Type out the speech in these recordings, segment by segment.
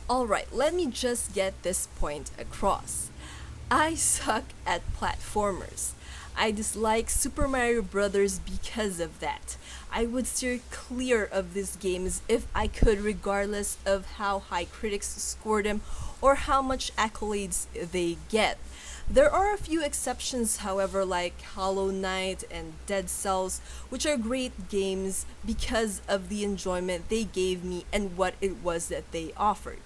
Alright, let me just get this point across. I suck at platformers. I dislike Super Mario Bros. Because of that. I would steer clear of these games if I could, regardless of how high critics score them or how much accolades they get. There are a few exceptions, however, like Hollow Knight and Dead Cells, which are great games because of the enjoyment they gave me and what it was that they offered.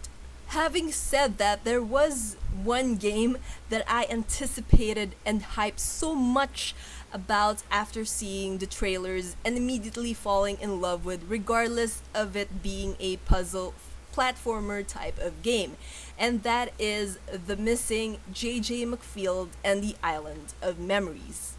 Having said that, there was one game that I anticipated and hyped so much about after seeing the trailers and immediately falling in love with, regardless of it being a puzzle platformer type of game, and that is the missing JJ MacField and the Island of Memories.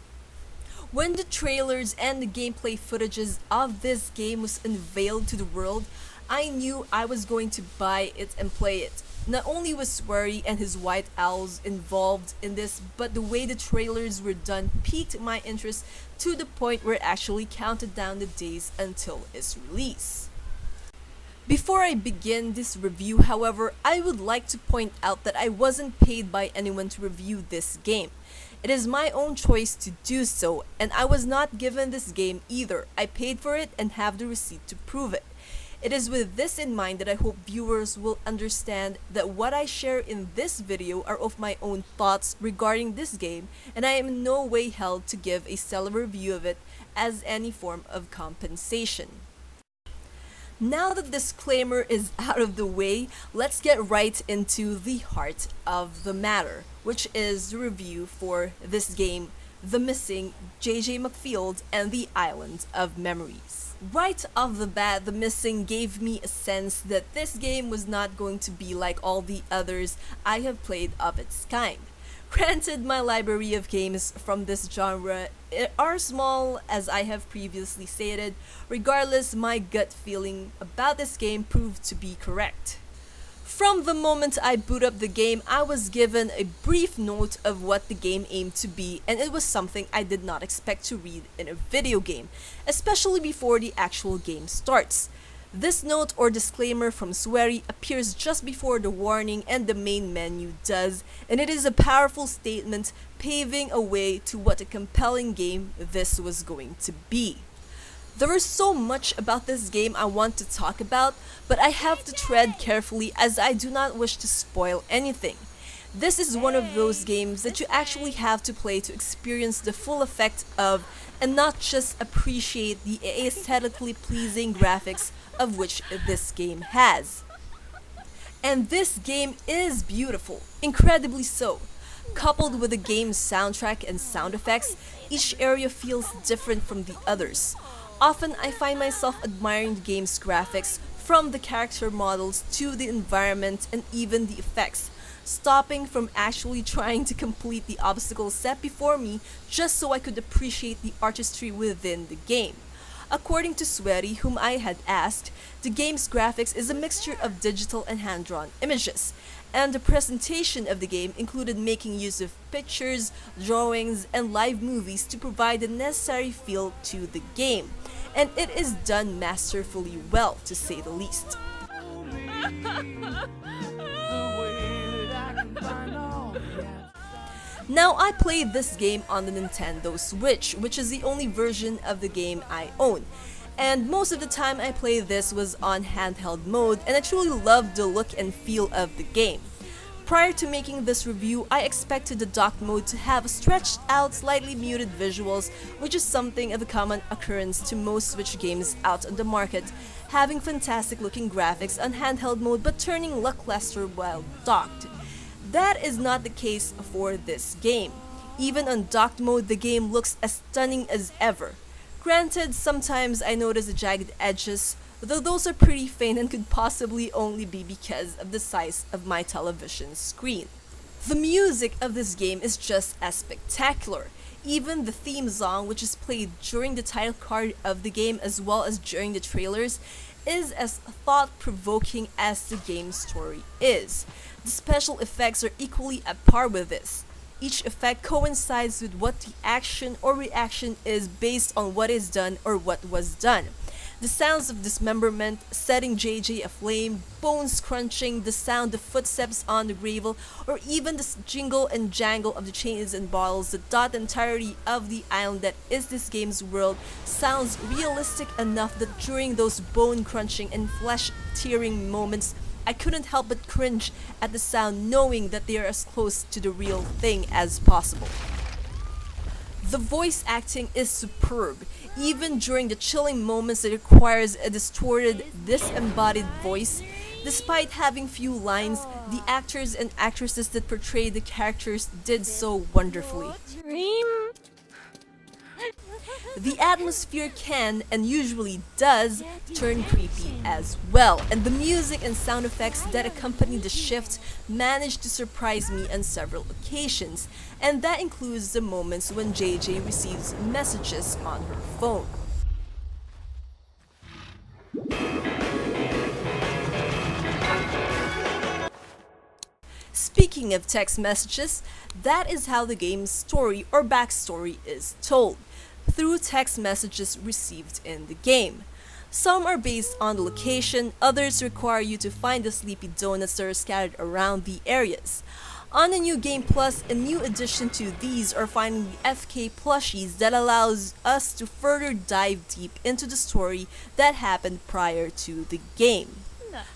When the trailers and the gameplay footages of this game was unveiled to the world, I knew I was going to buy it and play it. Not only was SWERY and his white owls involved in this, but the way the trailers were done piqued my interest to the point where it actually counted down the days until its release. Before I begin this review, however, I would like to point out that I wasn't paid by anyone to review this game. It is my own choice to do so, and I was not given this game either. I paid for it and have the receipt to prove it. It is with this in mind that I hope viewers will understand that what I share in this video are of my own thoughts regarding this game, and I am in no way held to give a stellar review of it as any form of compensation. Now that disclaimer is out of the way, let's get right into the heart of the matter, which is the review for this game, The Missing JJ MacField and the Island of Memories. Right off the bat, The Missing gave me a sense that this game was not going to be like all the others I have played of its kind. Granted, my library of games from this genre are small, as I have previously stated. Regardless, my gut feeling about this game proved to be correct. From the moment I boot up the game, I was given a brief note of what the game aimed to be, and it was something I did not expect to read in a video game, especially before the actual game starts. This note or disclaimer from SWERY appears just before the warning and the main menu does, and it is a powerful statement paving a way to what a compelling game this was going to be. There is so much about this game I want to talk about, but I have to tread carefully as I do not wish to spoil anything. This is one of those games that you actually have to play to experience the full effect of, and not just appreciate the aesthetically pleasing graphics of which this game has. And this game is beautiful, incredibly so. Coupled with the game's soundtrack and sound effects, each area feels different from the others. Often I find myself admiring the game's graphics, from the character models to the environment and even the effects, stopping from actually trying to complete the obstacles set before me just so I could appreciate the artistry within the game. According to SWERY, whom I had asked, the game's graphics is a mixture of digital and hand-drawn images, and the presentation of the game included making use of pictures, drawings, and live movies to provide the necessary feel to the game, and it is done masterfully well, to say the least. Now, I played this game on the Nintendo Switch, which is the only version of the game I own. And most of the time I played this was on handheld mode, and I truly loved the look and feel of the game. Prior to making this review, I expected the docked mode to have stretched out, slightly muted visuals, which is something of a common occurrence to most Switch games out on the market, having fantastic looking graphics on handheld mode but turning lackluster while docked. That is not the case for this game. Even on docked mode, the game looks as stunning as ever. Granted, sometimes I notice the jagged edges, though those are pretty faint and could possibly only be because of the size of my television screen. The music of this game is just as spectacular. Even the theme song, which is played during the title card of the game as well as during the trailers, is as thought-provoking as the game's story is. The special effects are equally at par with this. Each effect coincides with what the action or reaction is based on what is done or what was done. The sounds of dismemberment, setting JJ aflame, bones crunching, the sound of footsteps on the gravel, or even the jingle and jangle of the chains and bottles that dot the entirety of the island that is this game's world sounds realistic enough that during those bone-crunching and flesh-tearing moments, I couldn't help but cringe at the sound knowing that they are as close to the real thing as possible. The voice acting is superb, even during the chilling moments that requires a distorted, disembodied voice. Despite having few lines, the actors and actresses that portrayed the characters did so wonderfully. Dream. The atmosphere can, and usually does, turn creepy as well, and the music and sound effects that accompany the shift managed to surprise me on several occasions, and that includes the moments when JJ receives messages on her phone. Speaking of text messages, that is how the game's story or backstory is told, through text messages received in the game. Some are based on the location, others require you to find the sleepy donuts that are scattered around the areas. On the New Game Plus, a new addition to these are finding the FK plushies that allows us to further dive deep into the story that happened prior to the game.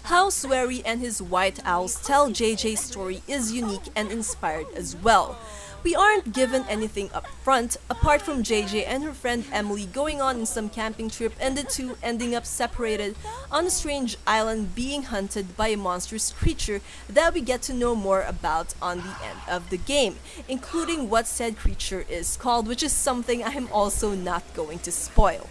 How SWERY and his white owls tell JJ's story is unique and inspired as well. We aren't given anything up front, apart from JJ and her friend Emily going on some camping trip and the two ending up separated on a strange island being hunted by a monstrous creature that we get to know more about on the end of the game, including what said creature is called, which is something I am also not going to spoil.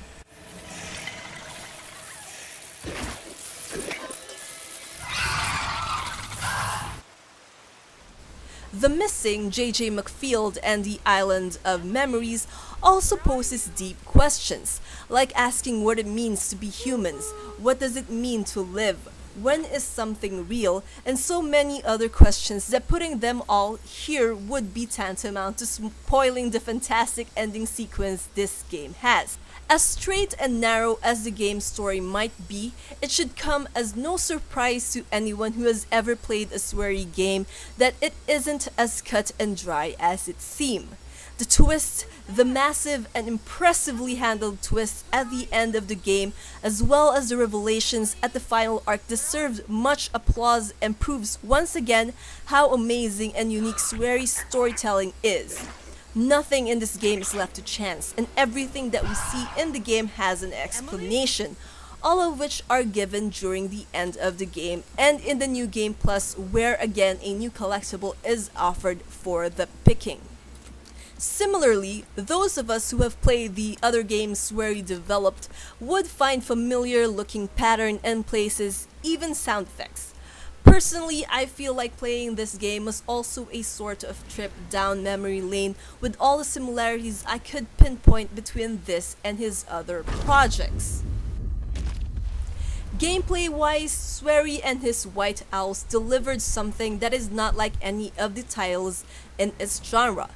The missing JJ MacField and the Island of Memories also poses deep questions, like asking what it means to be humans, what does it mean to live, when is something real, and so many other questions that putting them all here would be tantamount to spoiling the fantastic ending sequence this game has. As straight and narrow as the game's story might be, it should come as no surprise to anyone who has ever played a SWERY game that it isn't as cut and dry as it seems. The twist, the massive and impressively handled twist at the end of the game, as well as the revelations at the final arc, deserves much applause and proves once again how amazing and unique SWERY's storytelling is. Nothing in this game is left to chance, and everything that we see in the game has an explanation, all of which are given during the end of the game and in the New Game Plus, where again a new collectible is offered for the picking. Similarly, those of us who have played the other games SWERY developed would find familiar looking pattern and places, even sound effects. Personally, I feel like playing this game was also a sort of trip down memory lane with all the similarities I could pinpoint between this and his other projects. Gameplay-wise, SWERY and his White Owls delivered something that is not like any of the titles in its genre.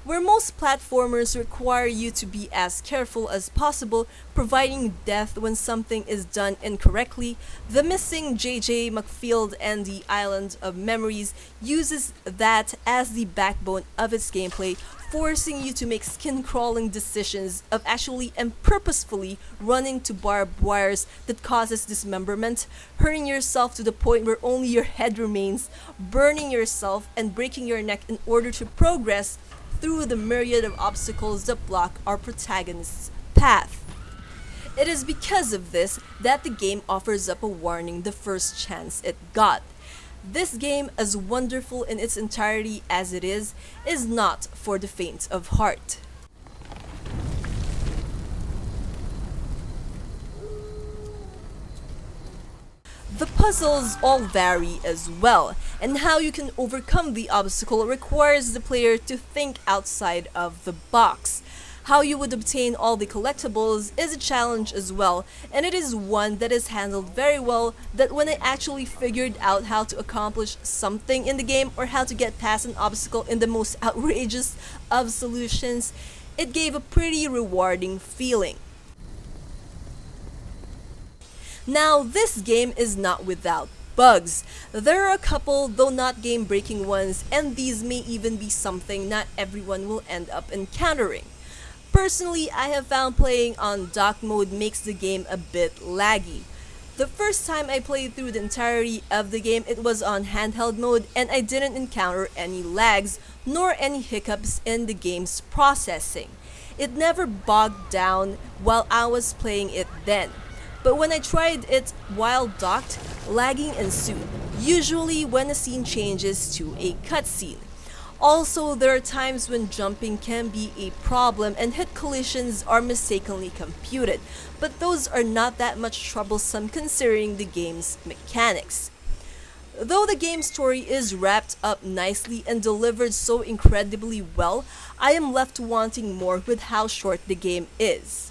Where most platformers require you to be as careful as possible, providing death when something is done incorrectly, the missing JJ MacField and the Island of Memories uses that as the backbone of its gameplay, forcing you to make skin-crawling decisions of actually and purposefully running to barbed wires that causes dismemberment, hurting yourself to the point where only your head remains, burning yourself and breaking your neck in order to progress through the myriad of obstacles that block our protagonist's path. It is because of this that the game offers up a warning the first chance it got. This game, as wonderful in its entirety as it is not for the faint of heart. The puzzles all vary as well, and how you can overcome the obstacle requires the player to think outside of the box. How you would obtain all the collectibles is a challenge as well, and it is one that is handled very well that when I actually figured out how to accomplish something in the game or how to get past an obstacle in the most outrageous of solutions, it gave a pretty rewarding feeling. Now, this game is not without bugs. There are a couple, though not game-breaking ones, and these may even be something not everyone will end up encountering. Personally, I have found playing on dock mode makes the game a bit laggy. The first time I played through the entirety of the game, it was on handheld mode and I didn't encounter any lags nor any hiccups in the game's processing. It never bogged down while I was playing it then. But when I tried it while docked, lagging ensued, usually when a scene changes to a cutscene. Also, there are times when jumping can be a problem and hit collisions are mistakenly computed, but those are not that much troublesome considering the game's mechanics. Though the game story is wrapped up nicely and delivered so incredibly well, I am left wanting more with how short the game is.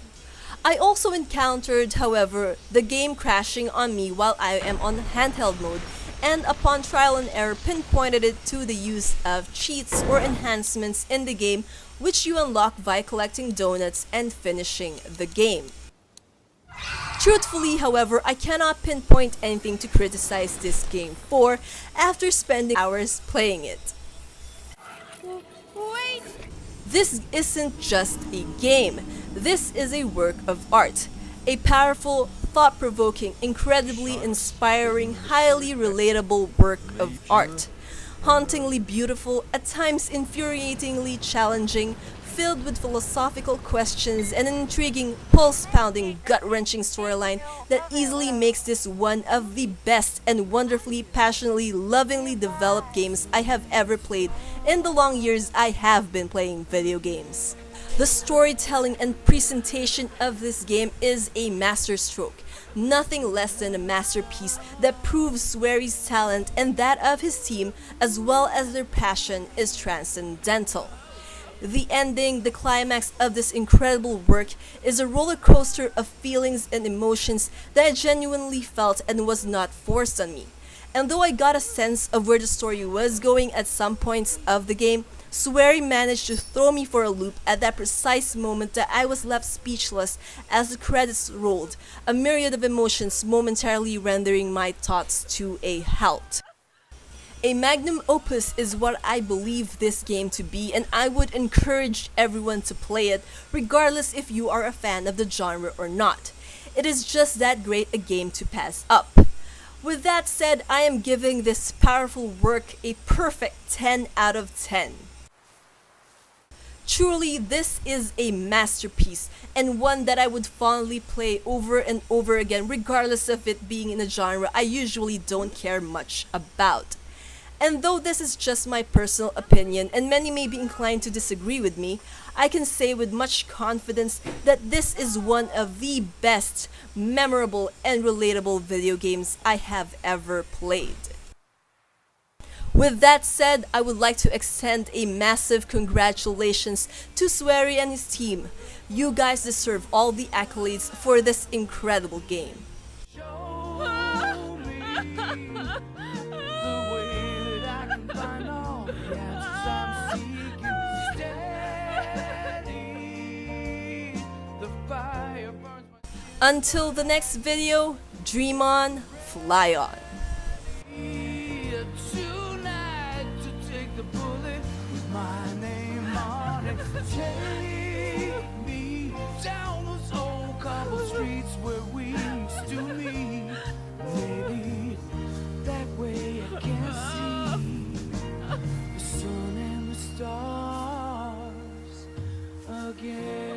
I also encountered, however, the game crashing on me while I am on handheld mode, and upon trial and error pinpointed it to the use of cheats or enhancements in the game which you unlock via collecting donuts and finishing the game. Truthfully, however, I cannot pinpoint anything to criticize this game for after spending hours playing it. Wait! This isn't just a game, this is a work of art. A powerful, thought-provoking, incredibly inspiring, highly relatable work of art. Hauntingly beautiful, at times infuriatingly challenging, filled with philosophical questions and an intriguing, pulse-pounding, gut-wrenching storyline that easily makes this one of the best and wonderfully, passionately, lovingly developed games I have ever played in the long years I have been playing video games. The storytelling and presentation of this game is a masterstroke, nothing less than a masterpiece that proves SWERY's talent and that of his team as well as their passion is transcendental. The ending, the climax of this incredible work is a roller coaster of feelings and emotions that I genuinely felt and was not forced on me. And though I got a sense of where the story was going at some points of the game, SWERY managed to throw me for a loop at that precise moment that I was left speechless as the credits rolled, a myriad of emotions momentarily rendering my thoughts to a halt. A magnum opus is what I believe this game to be, and I would encourage everyone to play it, regardless if you are a fan of the genre or not. It is just that great a game to pass up. With that said, I am giving this powerful work a perfect 10 out of 10. Truly, this is a masterpiece, and one that I would fondly play over and over again, regardless of it being in a genre I usually don't care much about. And though this is just my personal opinion, and many may be inclined to disagree with me, I can say with much confidence that this is one of the best, memorable, and relatable video games I have ever played. With that said, I would like to extend a massive congratulations to SWERY and his team. You guys deserve all the accolades for this incredible game. Until the next video, dream on, fly on. Take me down those old cobble streets where we used to meet. Maybe that way I can see the sun and the stars again.